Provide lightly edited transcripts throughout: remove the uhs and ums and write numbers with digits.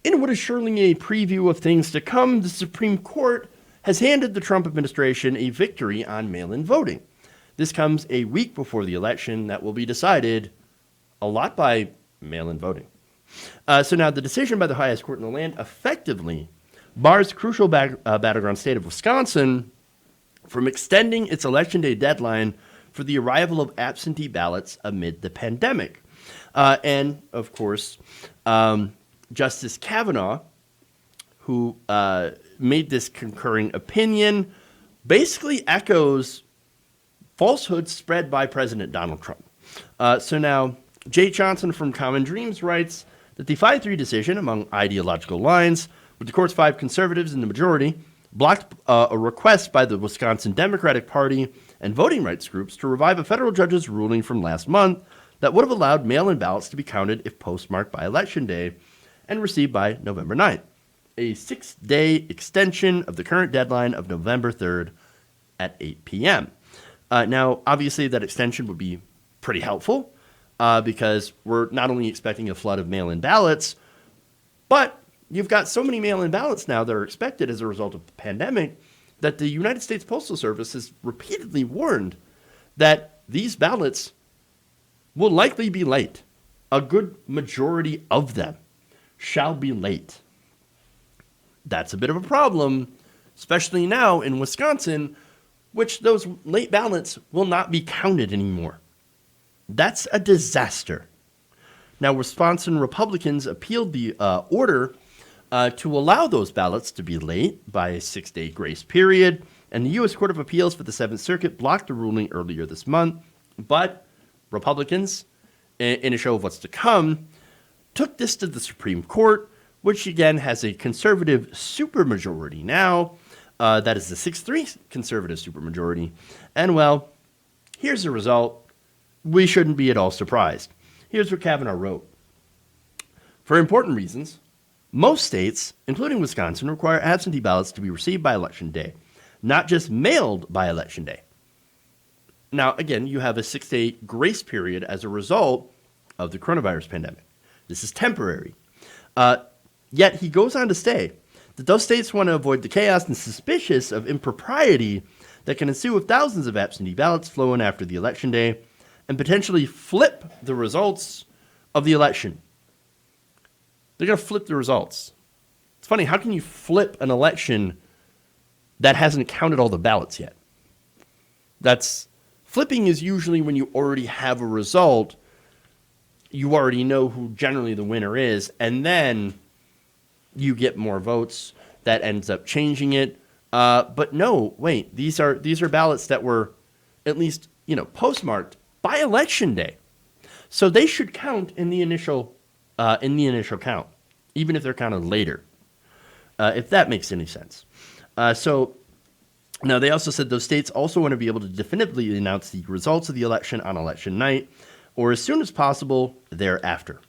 In what is surely a preview of things to come, the Supreme Court has handed the Trump administration a victory on mail-in voting. This comes a week before the election that will be decided a lot by mail-in voting. So now the decision by the highest court in the land effectively bars the crucial battleground state of Wisconsin from extending its election day deadline for the arrival of absentee ballots amid the pandemic. And, of course, Justice Kavanaugh, who made this concurring opinion, basically echoes falsehoods spread by President Donald Trump. So now, Jay Johnson from Common Dreams writes that the 5-3 decision among ideological lines, with the court's 5 conservatives in the majority, blocked a request by the Wisconsin Democratic Party and voting rights groups to revive a federal judge's ruling from last month that would have allowed mail-in ballots to be counted if postmarked by Election Day and received by November 9th, a 6-day extension of the current deadline of November 3rd at 8 p.m. Now, obviously, that extension would be pretty helpful because we're not only expecting a flood of mail-in ballots, but you've got so many mail-in ballots now that are expected as a result of the pandemic that the United States Postal Service has repeatedly warned that these ballots will likely be late. A good majority of them shall be late. That's a bit of a problem, especially now in Wisconsin, which those late ballots will not be counted anymore. That's a disaster. Now, Wisconsin Republicans appealed the order to allow those ballots to be late by a 6-day grace period, and the U.S. Court of Appeals for the 7th Circuit blocked the ruling earlier this month. But Republicans, in a show of what's to come, took this to the Supreme Court, which again has a conservative supermajority now. That is the 6-3 conservative supermajority. And well, here's the result. We shouldn't be at all surprised. Here's what Kavanaugh wrote. For important reasons, most states, including Wisconsin, require absentee ballots to be received by Election Day, not just mailed by Election Day. Now, again, you have a 6-day grace period as a result of the coronavirus pandemic. This is temporary. Yet he goes on to say that those states want to avoid the chaos and suspicious of impropriety that can ensue if thousands of absentee ballots flow in after the Election Day and potentially flip the results of the election. They're going to flip the results. It's funny, how can you flip an election that hasn't counted all the ballots yet? Flipping is usually when you already have a result, you already know who generally the winner is, and then you get more votes that ends up changing it. But no, wait, these are ballots that were at least, postmarked by Election Day. So they should count in the initial count, even if they're counted later, if that makes any sense. So now they also said those states also want to be able to definitively announce the results of the election on election night or as soon as possible thereafter.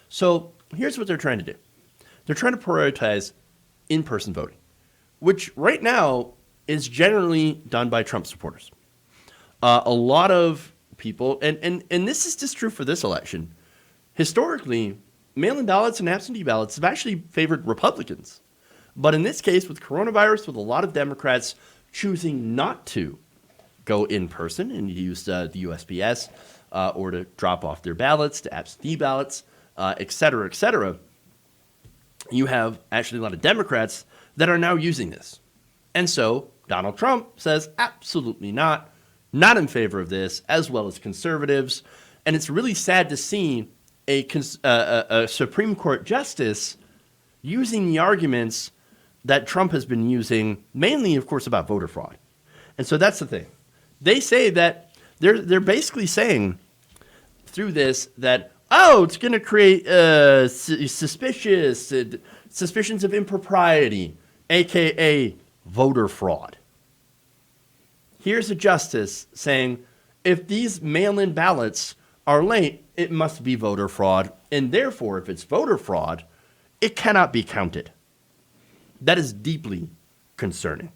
So here's what they're trying to do. They're trying to prioritize in-person voting, which right now is generally done by Trump supporters. A lot of people, and this is just true for this election, historically, mail-in ballots and absentee ballots have actually favored Republicans. But in this case, with coronavirus, with a lot of Democrats choosing not to go in person and use the USPS or to drop off their ballots to absentee ballots, et cetera, you have actually a lot of Democrats that are now using this. And so Donald Trump says absolutely not in favor of this, as well as conservatives. And it's really sad to see a Supreme Court justice using the arguments that Trump has been using, mainly, of course, about voter fraud. And so that's the thing. They say that they're basically saying through this that, it's going to create suspicions of impropriety, a.k.a. voter fraud. Here's a justice saying, if these mail-in ballots are late, it must be voter fraud, and therefore, if it's voter fraud, it cannot be counted. That is deeply concerning.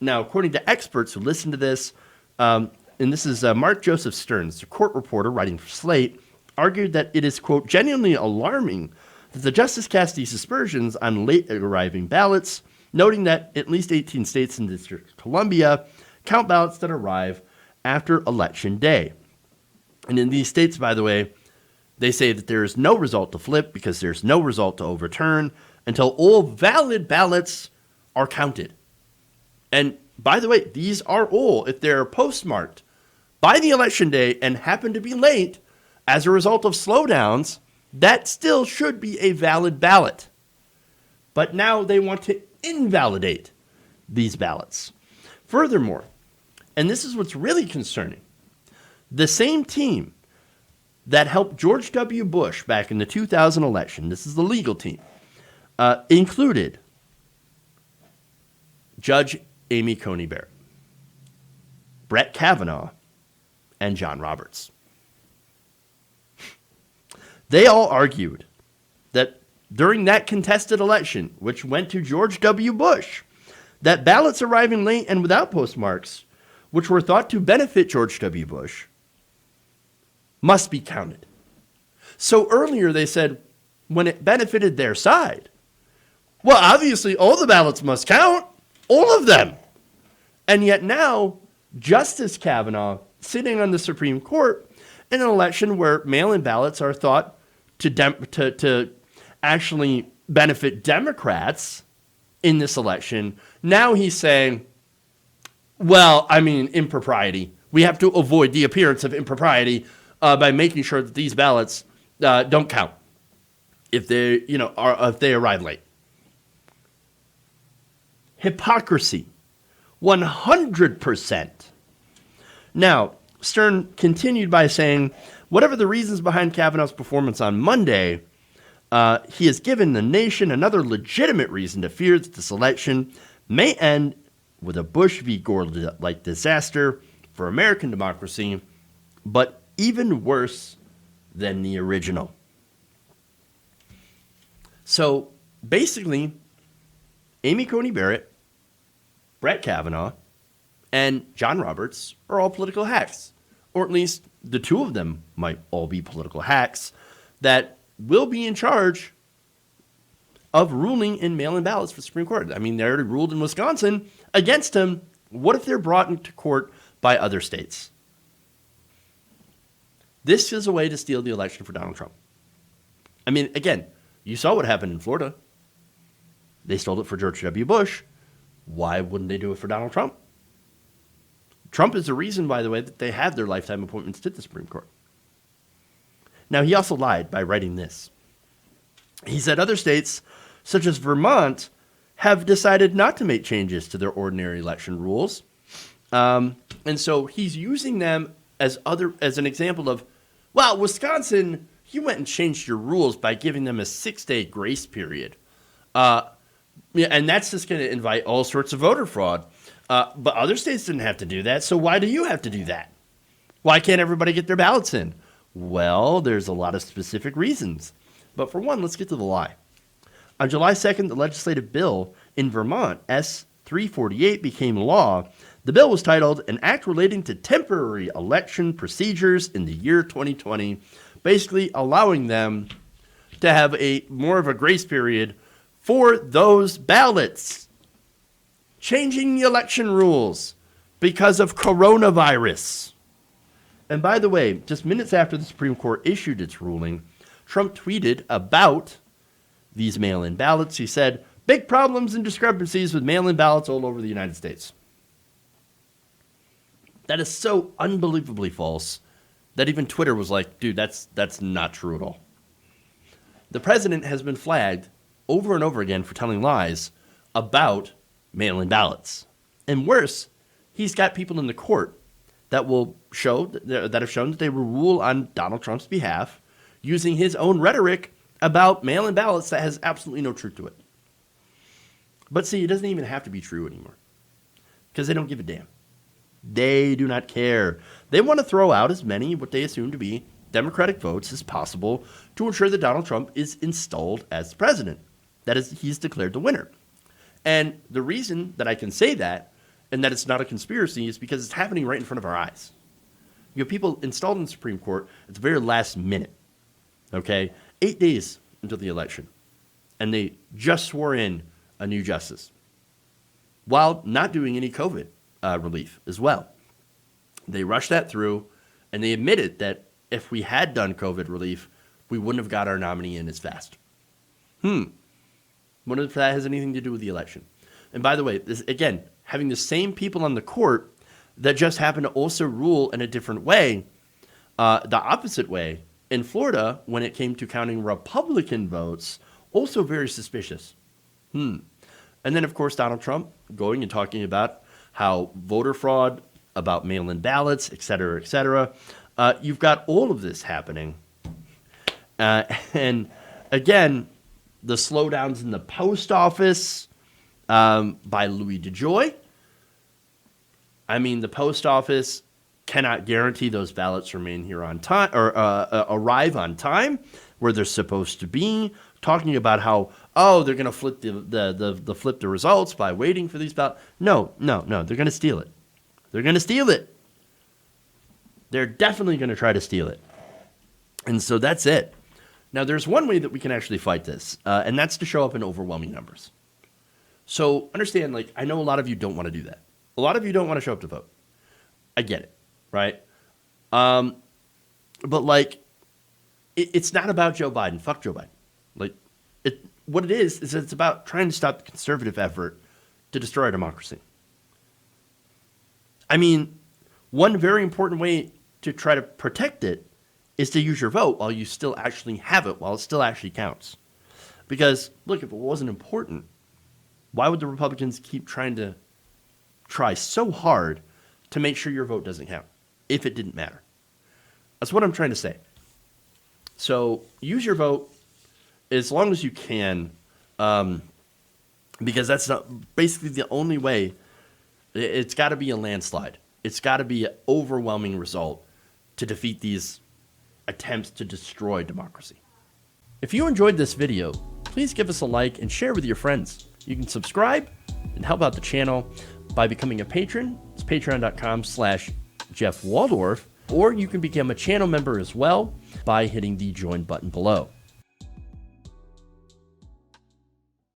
Now, according to experts who listen to this, and this is Mark Joseph Stearns, a court reporter writing for Slate, argued that it is, quote, genuinely alarming that the justice cast these aspersions on late arriving ballots, noting that at least 18 states and the District of Columbia count ballots that arrive after Election Day. And in these states, by the way, they say that there is no result to flip because there's no result to overturn until all valid ballots are counted. And by the way, these are all, if they're postmarked by the election day and happen to be late as a result of slowdowns, that still should be a valid ballot. But now they want to invalidate these ballots. Furthermore, and this is what's really concerning, the same team that helped George W. Bush back in the 2000 election, this is the legal team, included Judge Amy Coney Barrett, Brett Kavanaugh, and John Roberts. They all argued that during that contested election, which went to George W. Bush, that ballots arriving late and without postmarks, which were thought to benefit George W. Bush, must be counted. So earlier they said when it benefited their side, well, obviously all the ballots must count, all of them. And yet now, Justice Kavanaugh, sitting on the Supreme Court in an election where mail-in ballots are thought to actually benefit Democrats in this election, now he's saying, well, I mean, impropriety. We have to avoid the appearance of impropriety by making sure that these ballots don't count if they arrive late. Hypocrisy, 100%. Now, Stern continued by saying, whatever the reasons behind Kavanaugh's performance on Monday, he has given the nation another legitimate reason to fear that this election may end with a Bush v. Gore-like disaster for American democracy, but even worse than the original. So basically, Amy Coney Barrett, Brett Kavanaugh, and John Roberts are all political hacks, or at least the two of them might all be political hacks that will be in charge of ruling in mail-in ballots for the Supreme Court. I mean, they already ruled in Wisconsin against him. What if they're brought into court by other states? This is a way to steal the election for Donald Trump. I mean, again, you saw what happened in Florida. They stole it for George W. Bush. Why wouldn't they do it for Donald Trump? Trump is the reason, by the way, that they have their lifetime appointments to the Supreme Court. Now, he also lied by writing this. He said other states, such as Vermont, have decided not to make changes to their ordinary election rules. And so he's using them as an example of, well, Wisconsin, you went and changed your rules by giving them a 6-day grace period. And that's just going to invite all sorts of voter fraud. But other states didn't have to do that, so why do you have to do that? Why can't everybody get their ballots in? Well, there's a lot of specific reasons. But for one, let's get to the lie. On July 2nd, the legislative bill in Vermont, S. 348, became law. The bill was titled, An Act Relating to Temporary Election Procedures in the Year 2020, basically allowing them to have more of a grace period for those ballots. Changing the election rules because of coronavirus. And by the way, just minutes after the Supreme Court issued its ruling, Trump tweeted about these mail-in ballots. He said, big problems and discrepancies with mail-in ballots all over the United States. That is so unbelievably false that even Twitter was like, dude, that's not true at all. The president has been flagged over and over again for telling lies about mail-in ballots. And worse, he's got people in the court that will show that have shown that they will rule on Donald Trump's behalf using his own rhetoric about mail-in ballots that has absolutely no truth to it. But see, it doesn't even have to be true anymore because they don't give a damn. They do not care. They want to throw out as many what they assume to be Democratic votes as possible to ensure that Donald Trump is installed as president. That is, he's declared the winner. And the reason that I can say that and that it's not a conspiracy is because it's happening right in front of our eyes. You have people installed in the Supreme Court at the very last minute. Okay? 8 days until the election. And they just swore in a new justice while not doing any COVID relief as well. They rushed that through, and they admitted that if we had done COVID relief, we wouldn't have got our nominee in as fast. Wonder if that has anything to do with the election. And by the way, this, again, having the same people on the court that just happen to also rule in a different way, the opposite way, in Florida, when it came to counting Republican votes, also very suspicious. And then, of course, Donald Trump going and talking about how voter fraud, about mail-in ballots, et cetera, et cetera. You've got all of this happening. And again, the slowdowns in the post office by Louis DeJoy. I mean, the post office cannot guarantee those ballots remain here on time or arrive on time where they're supposed to be. Talking about how, they're going to flip the results by waiting for these ballots. No, they're going to steal it. They're going to steal it. They're definitely going to try to steal it. And so that's it. Now, there's one way that we can actually fight this, and that's to show up in overwhelming numbers. So understand, like, I know a lot of you don't want to do that. A lot of you don't want to show up to vote. I get it, right? But, like, it's not about Joe Biden. Fuck Joe Biden. Like, what it is it's about trying to stop the conservative effort to destroy our democracy. I mean, one very important way to try to protect it is to use your vote while you still actually have it, while it still actually counts. Because, look, if it wasn't important, why would the Republicans keep trying to try so hard to make sure your vote doesn't count if it didn't matter? That's what I'm trying to say. So use your vote as long as you can, because that's not basically the only way. It's got to be a landslide. It's got to be an overwhelming result to defeat these attempts to destroy democracy. If you enjoyed this video, please give us a like and share with your friends. You can subscribe and help out the channel by becoming a patron. It's patreon.com/Jeff Waldorf, or you can become a channel member as well by hitting the join button below.